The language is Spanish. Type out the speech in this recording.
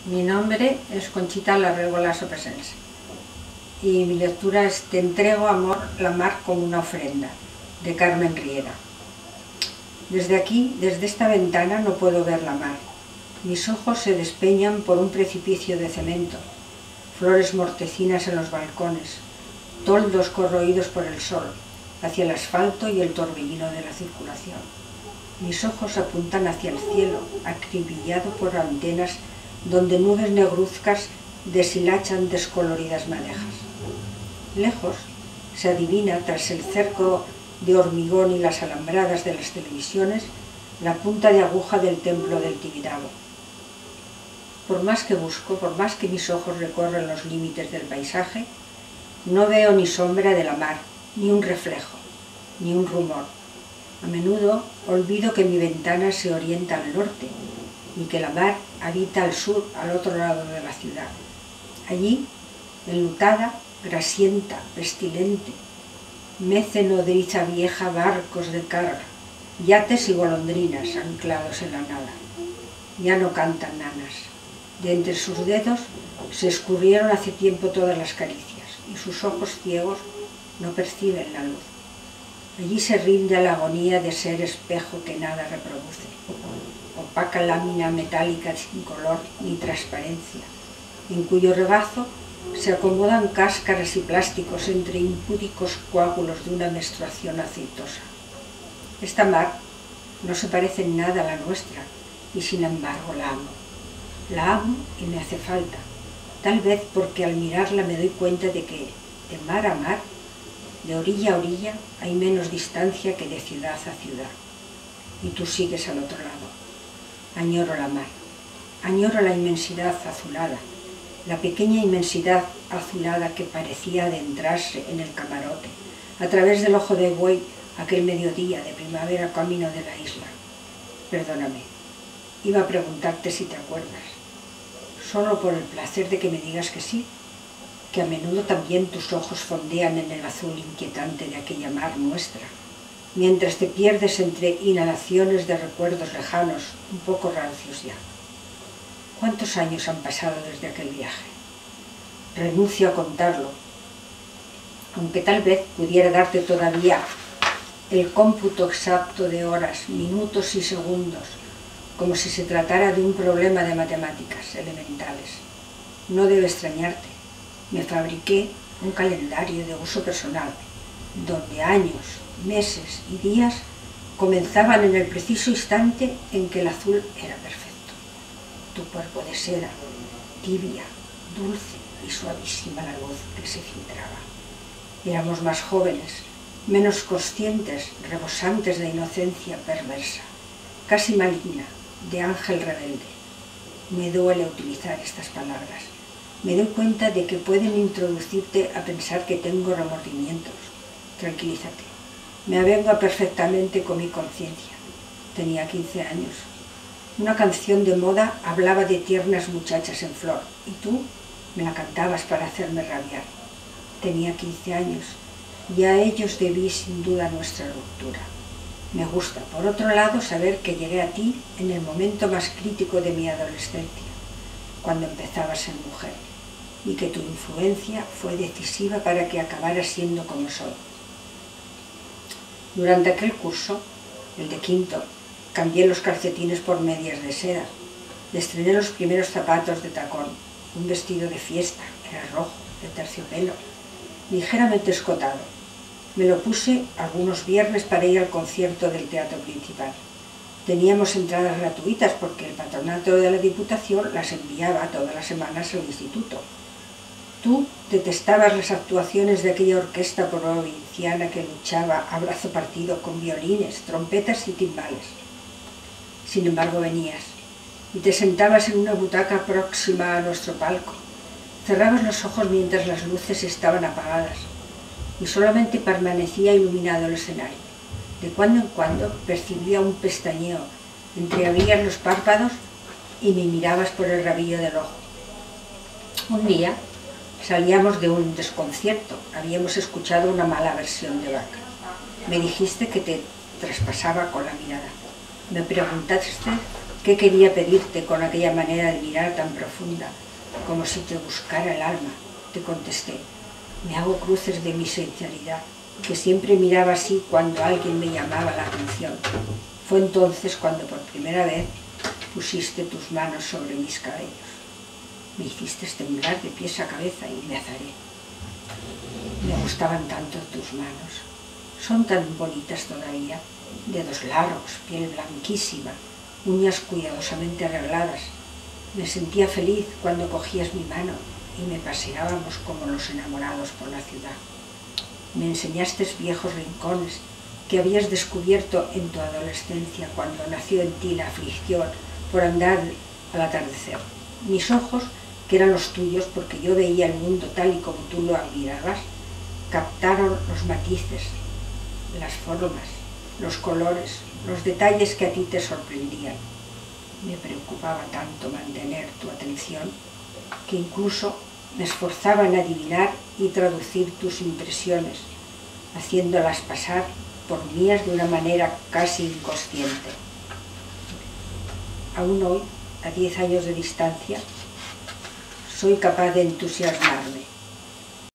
Mi nombre es Conchita Larrego Sopesense y mi lectura es Te entrego, amor, la mar como una ofrenda, de Carmen Riera. Desde aquí, desde esta ventana, no puedo ver la mar. Mis ojos se despeñan por un precipicio de cemento, flores mortecinas en los balcones, toldos corroídos por el sol, hacia el asfalto y el torbellino de la circulación. Mis ojos apuntan hacia el cielo, acribillado por antenas donde nubes negruzcas deshilachan descoloridas madejas. Lejos se adivina, tras el cerco de hormigón y las alambradas de las televisiones, la punta de aguja del templo del Tibidabo. Por más que busco, por más que mis ojos recorren los límites del paisaje, no veo ni sombra de la mar, ni un reflejo, ni un rumor. A menudo olvido que mi ventana se orienta al norte y que la mar habita al sur, al otro lado de la ciudad. Allí, enlutada, grasienta, pestilente, mece nodriza vieja barcos de carga, yates y golondrinas anclados en la nada. Ya no cantan nanas. De entre sus dedos se escurrieron hace tiempo todas las caricias y sus ojos ciegos no perciben la luz. Allí se rinde a la agonía de ser espejo que nada reproduce, opaca lámina metálica sin color ni transparencia, en cuyo regazo se acomodan cáscaras y plásticos entre impúdicos coágulos de una menstruación aceitosa. Esta mar no se parece en nada a la nuestra y sin embargo la amo. La amo y me hace falta, tal vez porque al mirarla me doy cuenta de que de mar a mar, de orilla a orilla, hay menos distancia que de ciudad a ciudad. Y tú sigues al otro lado. Añoro la mar, añoro la inmensidad azulada, la pequeña inmensidad azulada que parecía adentrarse en el camarote, a través del ojo de buey aquel mediodía de primavera camino de la isla. Perdóname, iba a preguntarte si te acuerdas, solo por el placer de que me digas que sí, que a menudo también tus ojos fondean en el azul inquietante de aquella mar nuestra, mientras te pierdes entre inhalaciones de recuerdos lejanos, un poco rancios ya. ¿Cuántos años han pasado desde aquel viaje? Renuncio a contarlo, aunque tal vez pudiera darte todavía el cómputo exacto de horas, minutos y segundos, como si se tratara de un problema de matemáticas elementales. No debe extrañarte, me fabriqué un calendario de uso personal, donde años, meses y días comenzaban en el preciso instante en que el azul era perfecto. Tu cuerpo de seda, tibia, dulce y suavísima la luz que se filtraba. Éramos más jóvenes, menos conscientes, rebosantes de inocencia perversa, casi maligna, de ángel rebelde. Me duele utilizar estas palabras. Me doy cuenta de que pueden introducirte a pensar que tengo remordimientos. Tranquilízate. Me avengo perfectamente con mi conciencia. Tenía 15 años. Una canción de moda hablaba de tiernas muchachas en flor, y tú me la cantabas para hacerme rabiar. Tenía 15 años, y a ellos debí sin duda nuestra ruptura. Me gusta, por otro lado, saber que llegué a ti en el momento más crítico de mi adolescencia, cuando empezaba a ser mujer, y que tu influencia fue decisiva para que acabara siendo como soy. Durante aquel curso, el de quinto, cambié los calcetines por medias de seda, estrené los primeros zapatos de tacón, un vestido de fiesta, era rojo, de terciopelo, ligeramente escotado. Me lo puse algunos viernes para ir al concierto del Teatro Principal. Teníamos entradas gratuitas porque el patronato de la Diputación las enviaba todas las semanas al instituto. Tú detestabas las actuaciones de aquella orquesta provinciana que luchaba a brazo partido con violines, trompetas y timbales. Sin embargo venías y te sentabas en una butaca próxima a nuestro palco. Cerrabas los ojos mientras las luces estaban apagadas y solamente permanecía iluminado el escenario. De cuando en cuando percibía un pestañeo, entreabrías los párpados y me mirabas por el rabillo del ojo. Un día salíamos de un desconcierto, habíamos escuchado una mala versión de Bach. Me dijiste que te traspasaba con la mirada. Me preguntaste ¿Qué quería pedirte con aquella manera de mirar tan profunda, como si te buscara el alma? Te contesté. Me hago cruces de mi sinceridad, que siempre miraba así cuando alguien me llamaba la atención. Fue entonces cuando por primera vez pusiste tus manos sobre mis cabellos. Me hiciste temblar de pies a cabeza y me azaré. Me gustaban tanto tus manos. Son tan bonitas todavía, dedos largos, piel blanquísima, uñas cuidadosamente arregladas. Me sentía feliz cuando cogías mi mano y me paseábamos como los enamorados por la ciudad. Me enseñaste viejos rincones que habías descubierto en tu adolescencia cuando nació en ti la aflicción por andar al atardecer. Mis ojos, que eran los tuyos porque yo veía el mundo tal y como tú lo admirabas, captaron los matices, las formas, los colores, los detalles que a ti te sorprendían. Me preocupaba tanto mantener tu atención que incluso me esforzaba en adivinar y traducir tus impresiones, haciéndolas pasar por mías de una manera casi inconsciente. Aún hoy, a 10 años de distancia, soy capaz de entusiasmarme